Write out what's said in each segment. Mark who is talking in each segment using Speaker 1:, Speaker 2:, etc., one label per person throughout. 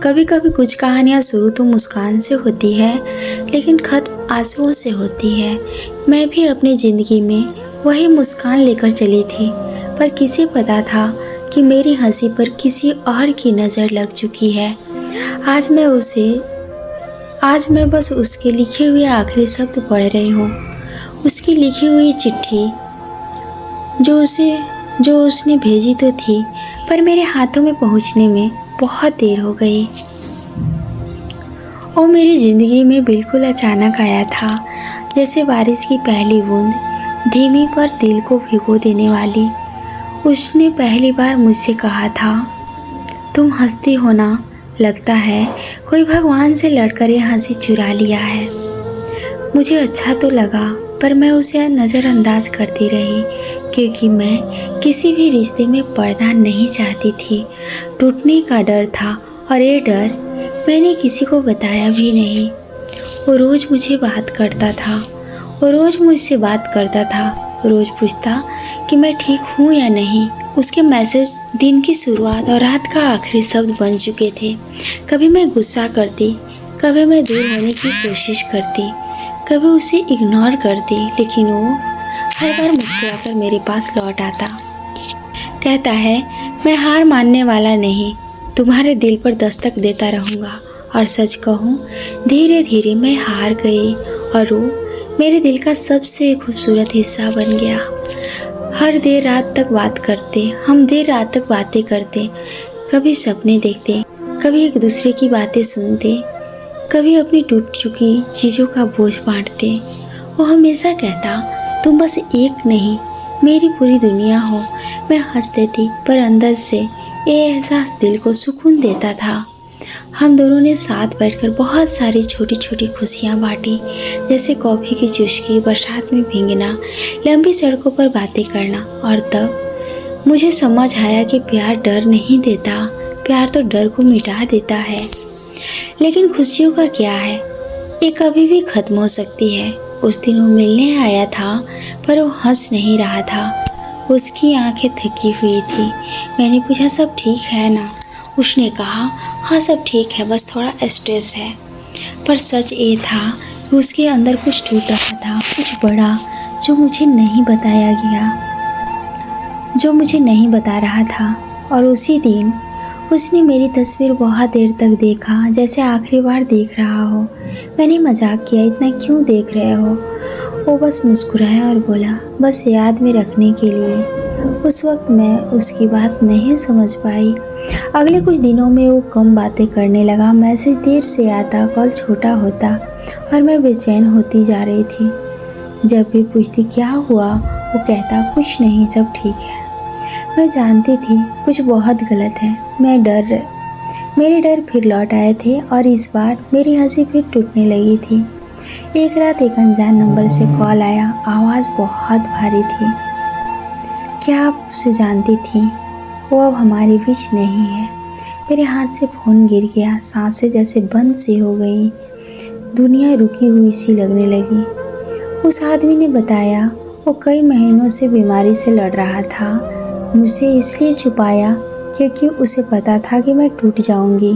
Speaker 1: कभी कभी कुछ कहानियाँ शुरू तो मुस्कान से होती है, लेकिन खत्म आंसुओं से होती है। मैं भी अपनी ज़िंदगी में वही मुस्कान लेकर चली थी, पर किसे पता था कि मेरी हंसी पर किसी और की नज़र लग चुकी है। आज मैं बस उसके लिखे हुए आखिरी शब्द पढ़ रही हूँ, उसकी लिखी हुई चिट्ठी जो उसने भेजी तो थी, पर मेरे हाथों में पहुँचने में बहुत देर हो गई। वो मेरी ज़िंदगी में बिल्कुल अचानक आया था, जैसे बारिश की पहली बूंद, धीमी पर दिल को भिगो देने वाली। उसने पहली बार मुझसे कहा था, तुम हंसती हो ना, लगता है कोई भगवान से लड़कर ये हंसी चुरा लिया है। मुझे अच्छा तो लगा, पर मैं उसे नज़रअंदाज करती रही, क्योंकि मैं किसी भी रिश्ते में पर्दा नहीं चाहती थी। टूटने का डर था, और ये डर मैंने किसी को बताया भी नहीं। वो रोज़ मुझसे बात करता था, रोज़ पूछता कि मैं ठीक हूँ या नहीं। उसके मैसेज दिन की शुरुआत और रात का आखिरी शब्द बन चुके थे। कभी मैं गुस्सा करती, कभी मैं दूर होने की कोशिश करती, कभी उसे इग्नोर करती, लेकिन वो हर बार मुस्कुराकर मेरे पास लौट आता। कहता है, मैं हार मानने वाला नहीं, तुम्हारे दिल पर दस्तक देता रहूँगा। और सच कहूँ, धीरे धीरे मैं हार गई, और वो मेरे दिल का सबसे खूबसूरत हिस्सा बन गया। हम देर रात तक बातें करते, कभी सपने देखते, कभी एक दूसरे की बातें सुनते, कभी अपनी टूट चुकी चीज़ों का बोझ बांटते। वो हमेशा कहता, तुम बस एक नहीं, मेरी पूरी दुनिया हो। मैं हंस देती, पर अंदर से ये एहसास दिल को सुकून देता था। हम दोनों ने साथ बैठकर बहुत सारी छोटी छोटी खुशियाँ बांटी, जैसे कॉफ़ी की चुस्की, बरसात में भीगना, लंबी सड़कों पर बातें करना। और तब मुझे समझ आया कि प्यार डर नहीं देता, प्यार तो डर को मिटा देता है। लेकिन खुशियों का क्या है, ये कभी भी ख़त्म हो सकती है। उस दिन वो मिलने आया था, पर वो हंस नहीं रहा था, उसकी आंखें थकी हुई थी। मैंने पूछा, सब ठीक है ना? उसने कहा, हाँ सब ठीक है, बस थोड़ा स्ट्रेस है। पर सच ये था कि उसके अंदर कुछ टूट रहा था, कुछ बड़ा, जो मुझे नहीं बता रहा था। और उसी दिन उसने मेरी तस्वीर बहुत देर तक देखा, जैसे आखिरी बार देख रहा हो। मैंने मजाक किया, इतना क्यों देख रहे हो? वो बस मुस्कुराया और बोला, बस याद में रखने के लिए। उस वक्त मैं उसकी बात नहीं समझ पाई। अगले कुछ दिनों में वो कम बातें करने लगा, मैसेज देर से आता, कॉल छोटा होता, और मैं बेचैन होती जा रही थी। जब भी पूछती क्या हुआ, वो कहता, कुछ नहीं, सब ठीक है। मैं जानती थी कुछ बहुत गलत है। मेरे डर फिर लौट आए थे, और इस बार मेरी हंसी फिर टूटने लगी थी। एक रात एक अनजान नंबर से कॉल आया, आवाज़ बहुत भारी थी। क्या आप उसे जानती थी? वो अब हमारे बीच नहीं है। मेरे हाथ से फ़ोन गिर गया, सांसें जैसे बंद सी हो गई, दुनिया रुकी हुई सी लगने लगी। उस आदमी ने बताया, वो कई महीनों से बीमारी से लड़ रहा था। मुझसे इसलिए छुपाया क्योंकि उसे पता था कि मैं टूट जाऊंगी।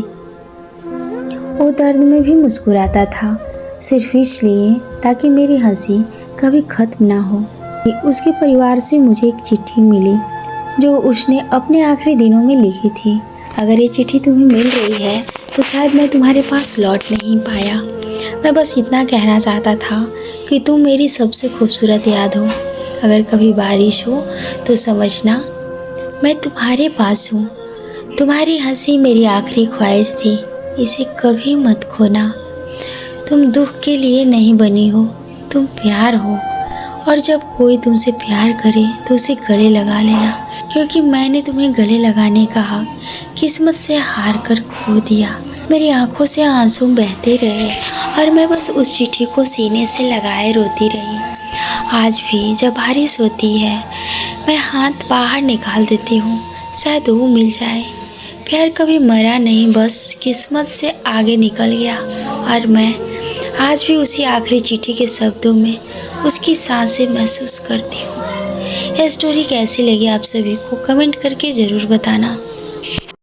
Speaker 1: वो दर्द में भी मुस्कुराता था, सिर्फ इसलिए ताकि मेरी हंसी कभी ख़त्म ना हो। उसके परिवार से मुझे एक चिट्ठी मिली, जो उसने अपने आखिरी दिनों में लिखी थी। अगर ये चिट्ठी तुम्हें मिल रही है, तो शायद मैं तुम्हारे पास लौट नहीं पाया। मैं बस इतना कहना चाहता था कि तुम मेरी सबसे खूबसूरत याद हो। अगर कभी बारिश हो तो समझना मैं तुम्हारे पास हूँ। तुम्हारी हंसी मेरी आखिरी ख्वाहिश थी, इसे कभी मत खोना। तुम दुख के लिए नहीं बनी हो, तुम प्यार हो। और जब कोई तुमसे प्यार करे तो उसे गले लगा लेना, क्योंकि मैंने तुम्हें गले लगाने का हक किस्मत से हार कर खो दिया। मेरी आंखों से आंसू बहते रहे, और मैं बस उस चिट्ठी को सीने से लगाए रोती रही। आज भी जब बारिश होती है, मैं हाथ बाहर निकाल देती हूँ, शायद वो मिल जाए। प्यार कभी मरा नहीं, बस किस्मत से आगे निकल गया। और मैं आज भी उसी आखिरी चिट्ठी के शब्दों में उसकी सांसें महसूस करती हूँ। यह स्टोरी कैसी लगी आप सभी को कमेंट करके ज़रूर बताना।